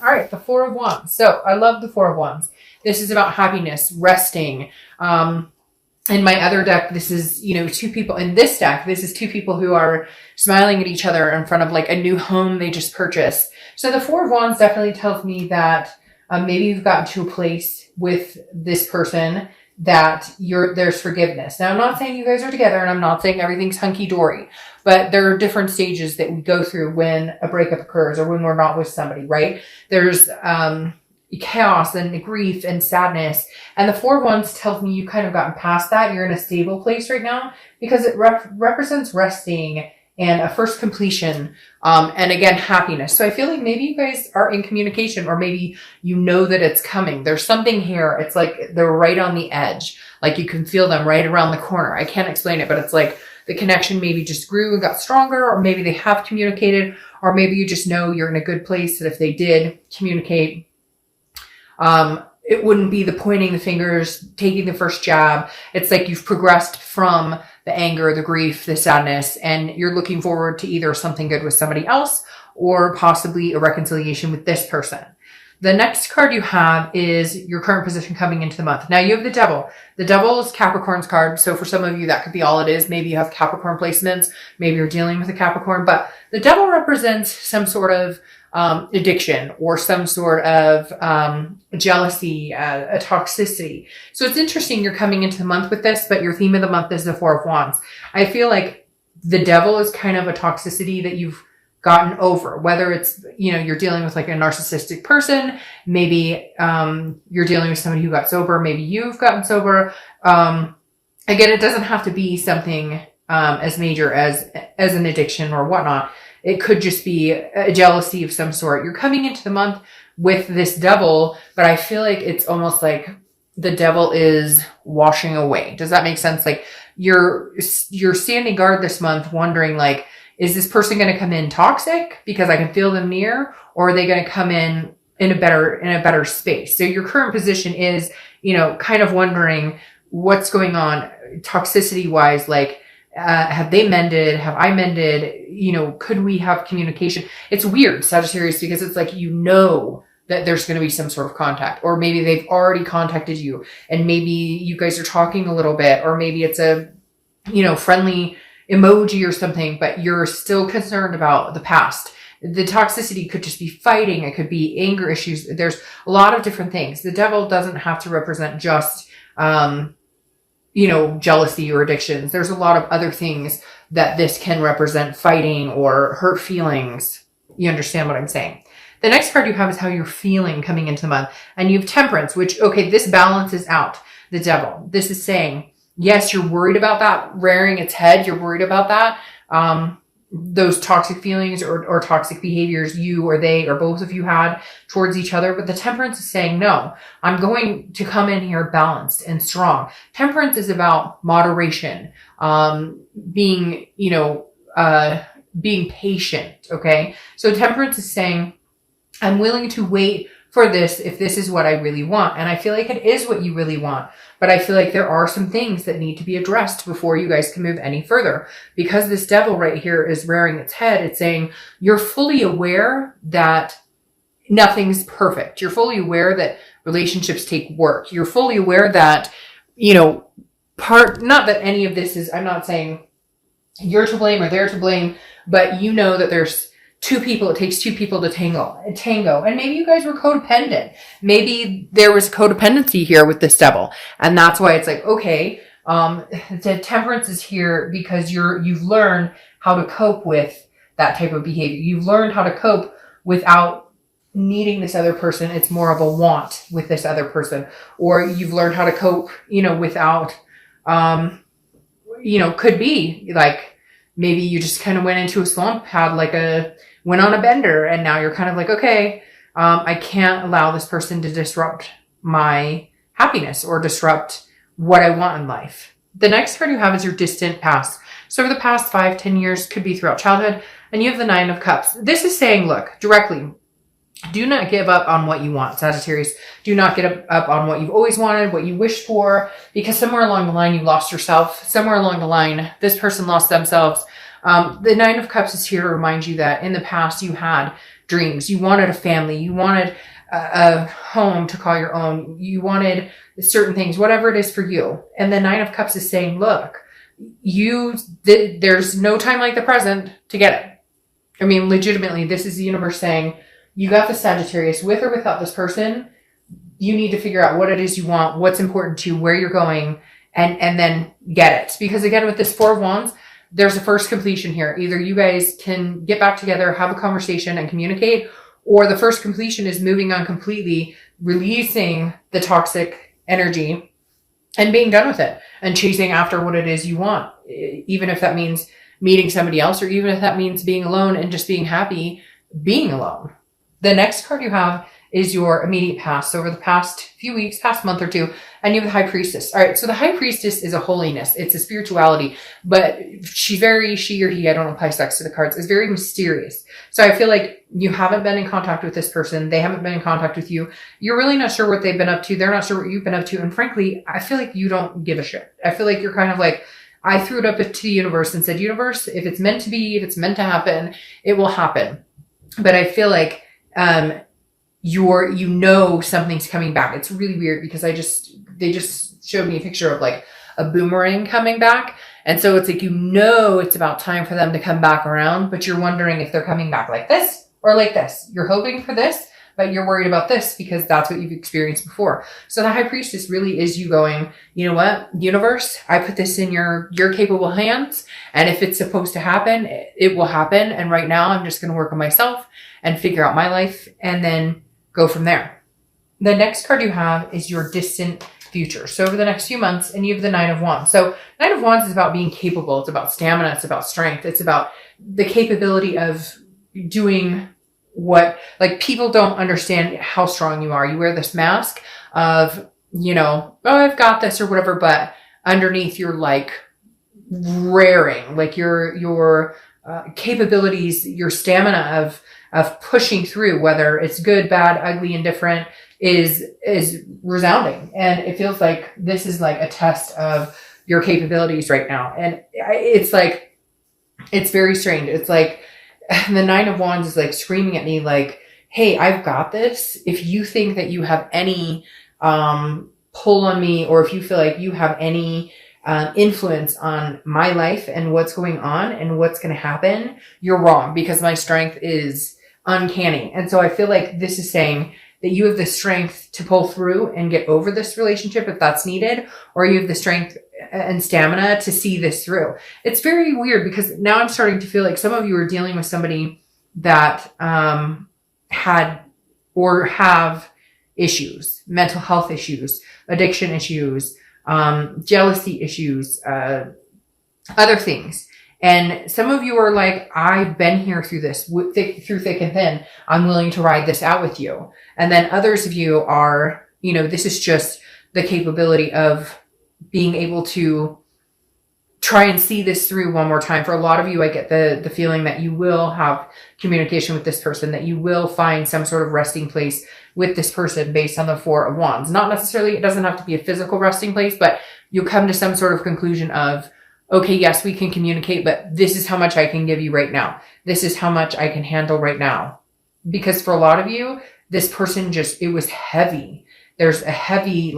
All right, the Four of Wands. So I love the Four of Wands. This is about happiness, resting. In my other deck, this is, two people. In this deck, this is two people who are smiling at each other in front of like a new home they just purchased. So the Four of Wands definitely tells me that maybe you've gotten to a place with this person that there's forgiveness. Now, I'm not saying you guys are together, and I'm not saying everything's hunky-dory, but there are different stages that we go through when a breakup occurs or when we're not with somebody, right? There's chaos and grief and sadness. And the Four of Wands tells me you kind of gotten past that. You're in a stable place right now because it represents resting and a first completion. And again, happiness. So I feel like maybe you guys are in communication, or maybe you know that it's coming. There's something here. It's like they're right on the edge. Like you can feel them right around the corner. I can't explain it, but it's like the connection maybe just grew and got stronger, or maybe they have communicated, or maybe you just know you're in a good place that if they did communicate, it wouldn't be the pointing the fingers, taking the first jab. It's like you've progressed from the anger, the grief, the sadness, and you're looking forward to either something good with somebody else or possibly a reconciliation with this person. The next card you have is your current position coming into the month. Now you have the Devil. The Devil is Capricorn's card. So for some of you, that could be all it is. Maybe you have Capricorn placements. Maybe you're dealing with a Capricorn, but the Devil represents some sort of addiction or some sort of jealousy, a toxicity. So it's interesting you're coming into the month with this, but your theme of the month is the Four of Wands. I feel like the Devil is kind of a toxicity that you've gotten over, whether it's, you're dealing with like a narcissistic person, maybe you're dealing with somebody who got sober, maybe you've gotten sober. Again, it doesn't have to be something as major as an addiction or whatnot. It could just be a jealousy of some sort. You're coming into the month with this Devil, but I feel like it's almost like the Devil is washing away. Does that make sense? Like you're standing guard this month wondering like, is this person going to come in toxic because I can feel them near, or are they going to come in a better space? So your current position is, kind of wondering what's going on toxicity wise, like, have they mended? Have I mended? Could we have communication? It's weird, Sagittarius, because it's like, that there's going to be some sort of contact, or maybe they've already contacted you and maybe you guys are talking a little bit, or maybe it's a, friendly emoji or something, but you're still concerned about the past. The toxicity could just be fighting. It could be anger issues. There's a lot of different things. The Devil doesn't have to represent just, jealousy or addictions. There's a lot of other things that this can represent, fighting or hurt feelings. You understand what I'm saying? The next card you have is how you're feeling coming into the month. And you have Temperance, which, okay, this balances out the Devil. This is saying, yes, you're worried about that rearing its head. You're worried about that. Those toxic feelings or toxic behaviors you or they or both of you had towards each other. But the Temperance is saying, no, I'm going to come in here balanced and strong. Temperance is about moderation, being patient. Okay. So Temperance is saying, I'm willing to wait for this if this is what I really want. And I feel like it is what you really want. But I feel like there are some things that need to be addressed before you guys can move any further. Because this Devil right here is rearing its head. It's saying you're fully aware that nothing's perfect. You're fully aware that relationships take work. You're fully aware that, not that any of this is, I'm not saying you're to blame or they're to blame, but that there's two people, it takes two people to tango. And maybe you guys were codependent. Maybe there was codependency here with this Devil. And that's why it's like, okay, the Temperance is here because you've learned how to cope with that type of behavior. You've learned how to cope without needing this other person. It's more of a want with this other person. Or you've learned how to cope, without, could be like, maybe you just kind of went into a slump, went on a bender, and now you're kind of like, okay, I can't allow this person to disrupt my happiness or disrupt what I want in life. The next card you have is your distant past. So over the past 5-10 years, could be throughout childhood, and you have the Nine of Cups. This is saying, look, directly, do not give up on what you want, Sagittarius. Do not get up on what you've always wanted, what you wished for, because somewhere along the line you lost yourself. Somewhere along the line, this person lost themselves. The Nine of Cups is here to remind you that in the past you had dreams. You wanted a family. You wanted a home to call your own. You wanted certain things, whatever it is for you. And the Nine of Cups is saying, look, there's no time like the present to get it. I mean, legitimately, this is the universe saying, you got the Sagittarius with or without this person. You need to figure out what it is you want, what's important to you, where you're going, and then get it. Because again, with this Four of Wands, there's a first completion here. Either you guys can get back together, have a conversation and communicate, or the first completion is moving on completely, releasing the toxic energy and being done with it and chasing after what it is you want. Even if that means meeting somebody else, or even if that means being alone and just being happy being alone. The next card you have is your immediate past. So over the past few weeks, past month or two, and you have the High Priestess. All right. So the High Priestess is a holiness. It's a spirituality, but she or he, I don't apply sex to the cards, is very mysterious. So I feel like you haven't been in contact with this person. They haven't been in contact with you. You're really not sure what they've been up to. They're not sure what you've been up to. And frankly, I feel like you don't give a shit. I feel like you're kind of like, I threw it up to the universe and said, universe, if it's meant to be, if it's meant to happen, it will happen. But I feel like, something's coming back. It's really weird because they just showed me a picture of like a boomerang coming back. And so it's like, it's about time for them to come back around, but you're wondering if they're coming back like this or like this. You're hoping for this, but you're worried about this because that's what you've experienced before. So the High Priestess really is you going, you know what, universe, I put this in your capable hands. And if it's supposed to happen, it will happen. And right now I'm just going to work on myself and figure out my life and then go from there. The next card you have is your distant future. So over the next few months, and you have the Nine of Wands. So Nine of Wands is about being capable. It's about stamina. It's about strength. It's about the capability of doing what, like, people don't understand how strong you are. You wear this mask of, I've got this or whatever, but underneath you're like raring, like your capabilities, your stamina of pushing through, whether it's good, bad, ugly, indifferent, is resounding. And it feels like this is like a test of your capabilities right now. And it's like, it's very strange. It's like the Nine of Wands is like screaming at me like, hey, I've got this. If you think that you have any pull on me, or if you feel like you have any influence on my life and what's going on and what's going to happen, you're wrong, because my strength is uncanny. And so I feel like this is saying that you have the strength to pull through and get over this relationship if that's needed, or you have the strength and stamina to see this through. It's very weird because now I'm starting to feel like some of you are dealing with somebody that had or have issues, mental health issues, addiction issues, jealousy issues, other things. And some of you are like, I've been here through this, through thick and thin. I'm willing to ride this out with you. And then others of you are, this is just the capability of being able to try and see this through one more time. For a lot of you, I get the feeling that you will have communication with this person, that you will find some sort of resting place with this person based on the Four of Wands. Not necessarily, it doesn't have to be a physical resting place, but you'll come to some sort of conclusion of, okay, yes, we can communicate, but this is how much I can give you right now. This is how much I can handle right now. Because for a lot of you, this person it was heavy. There's a heavy,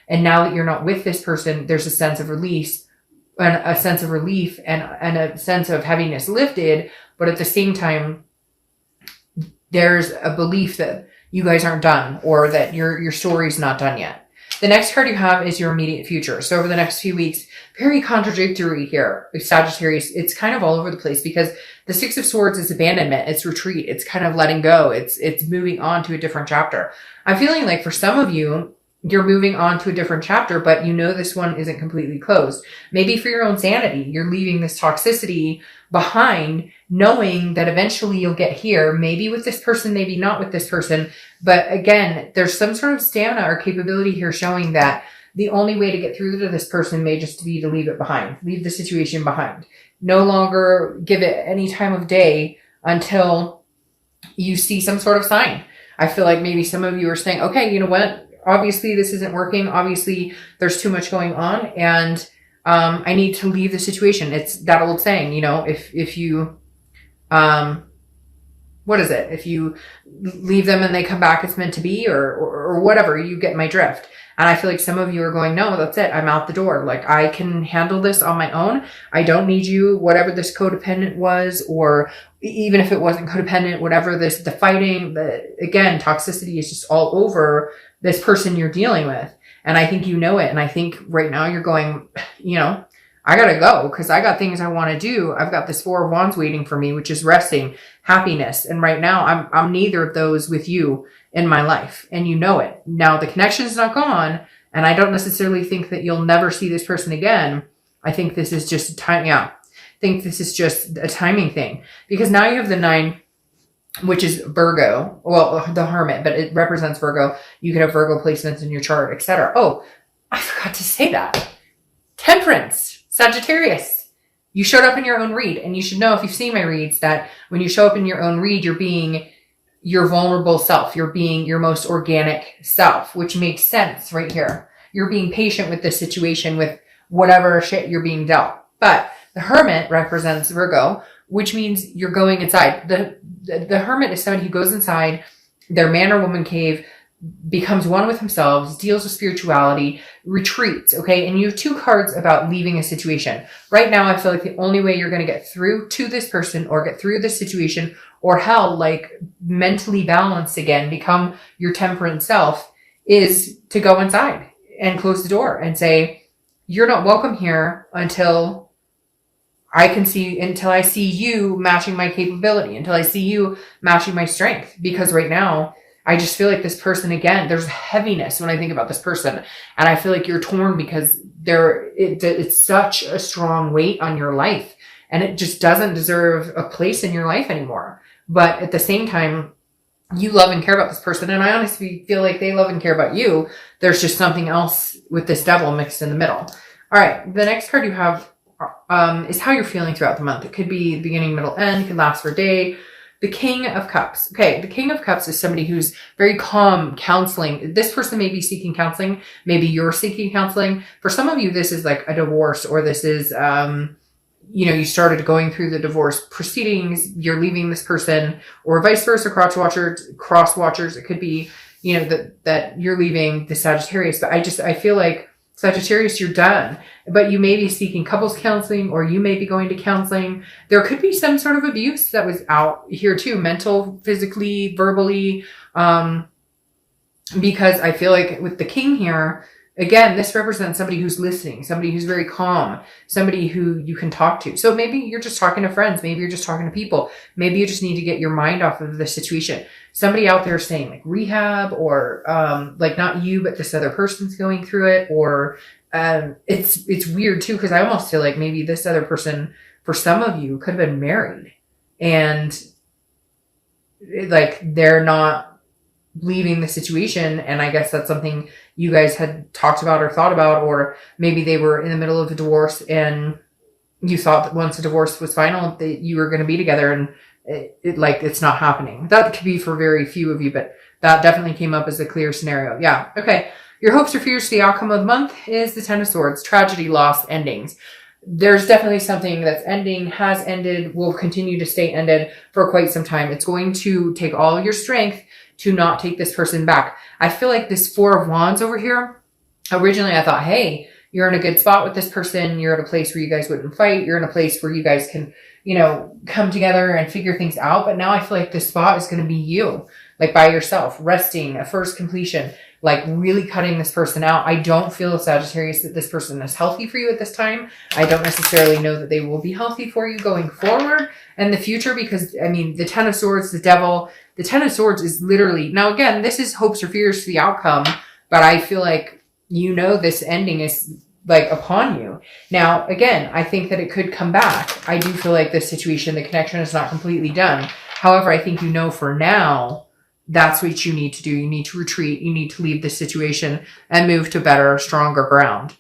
and now that you're not with this person, there's a sense of release and a sense of relief and a sense of heaviness lifted. But at the same time, there's a belief that you guys aren't done, or that your story's not done yet. The next card you have is your immediate future. So over the next few weeks, very contradictory here, Sagittarius. It's kind of all over the place because the Six of Swords is abandonment. It's retreat. It's kind of letting go. It's moving on to a different chapter. I'm feeling like for some of you, you're moving on to a different chapter, but this one isn't completely closed. Maybe for your own sanity, you're leaving this toxicity behind, knowing that eventually you'll get here, maybe with this person, maybe not with this person. But again, there's some sort of stamina or capability here showing that the only way to get through to this person may just be to leave it behind, leave the situation behind. No longer give it any time of day until you see some sort of sign. I feel like maybe some of you are saying, okay, you know what? Obviously this isn't working. Obviously there's too much going on. And I need to leave the situation. It's that old saying, you know, if you, what is it? If you leave them and they come back, it's meant to be, or whatever, you get my drift. And I feel like some of you are going, no, that's it. I'm out the door. Like, I can handle this on my own. I don't need you, whatever this codependent was, or even if it wasn't codependent, whatever this, the fighting, again, toxicity is just all over this person you're dealing with. And I think you know it. And I think right now you're going, you know, I gotta go because I got things I want to do. I've got this 4 of Wands waiting for me, which is resting, happiness. And right now I'm neither of those with you in my life. And you know it. Now the connection is not gone. And I don't necessarily think that you'll never see this person again. I think this is just a time. Yeah. I think this is just a timing thing because now you have the 9, which is Virgo. Well, the Hermit, but it represents Virgo. You could have Virgo placements in your chart, etc. Oh, I forgot to say that. Temperance. Sagittarius, you showed up in your own read, and you should know if you've seen my reads that when you show up in your own read, you're being your vulnerable self. You're being your most organic self, which makes sense right here. You're being patient with this situation, with whatever shit you're being dealt. But the Hermit represents Virgo, which means you're going inside. The Hermit is somebody who goes inside their man or woman cave, becomes one with themselves, deals with spirituality, retreats, okay? And you have 2 cards about leaving a situation. Right now, I feel like the only way you're going to get through to this person or get through this situation or hell, like mentally balanced again, become your temperate self, is to go inside and close the door and say, you're not welcome here until I see you matching my capability, until I see you matching my strength. Because right now, I just feel like this person, again, there's heaviness when I think about this person. And I feel like you're torn because it's such a strong weight on your life. And it just doesn't deserve a place in your life anymore. But at the same time, you love and care about this person. And I honestly feel like they love and care about you. There's just something else with this devil mixed in the middle. All right. The next card you have is how you're feeling throughout the month. It could be beginning, middle, end. It could last for a day. The King of Cups. Okay, the King of Cups is somebody who's very calm, counseling. This person may be seeking counseling. Maybe you're seeking counseling. For some of you, this is like a divorce, or this is, you started going through the divorce proceedings. You're leaving this person, or vice versa, cross watchers. It could be, that you're leaving the Sagittarius. But I feel like Sagittarius, you're done, but you may be seeking couples counseling, or you may be going to counseling. There could be some sort of abuse that was out here too, mental, physically, verbally, because I feel like with the King here, again, this represents somebody who's listening, somebody who's very calm, somebody who you can talk to. So maybe you're just talking to friends. Maybe you're just talking to people. Maybe you just need to get your mind off of the situation. Somebody out there saying like rehab, or like not you, but this other person's going through it. Or it's weird too, because I almost feel like maybe this other person, for some of you, could have been married, and like they're not leaving the situation. And I guess that's something you guys had talked about or thought about, or maybe they were in the middle of a divorce and you thought that once the divorce was final that you were going to be together, and it's not happening. That could be for very few of you, but that definitely came up as a clear scenario. Yeah. Okay. Your hopes or fears for the outcome of the month is the 10 of Swords, tragedy, loss, endings. There's definitely something that's ending, has ended, will continue to stay ended for quite some time. It's going to take all your strength to not take this person back. I feel like this 4 of Wands over here, originally I thought, hey, you're in a good spot with this person. You're at a place where you guys wouldn't fight. You're in a place where you guys can, come together and figure things out. But now I feel like this spot is going to be you, like by yourself, resting, a first completion, like really cutting this person out. I don't feel, Sagittarius, that this person is healthy for you at this time. I don't necessarily know that they will be healthy for you going forward in the future, because the 10 of Swords, the devil, the 10 of Swords is literally, now again, this is hopes or fears for the outcome, but I feel like, this ending is like upon you. Now, again, I think that it could come back. I do feel like this situation, the connection is not completely done. However, I think for now, that's what you need to do. You need to retreat. You need to leave this situation and move to better, stronger ground.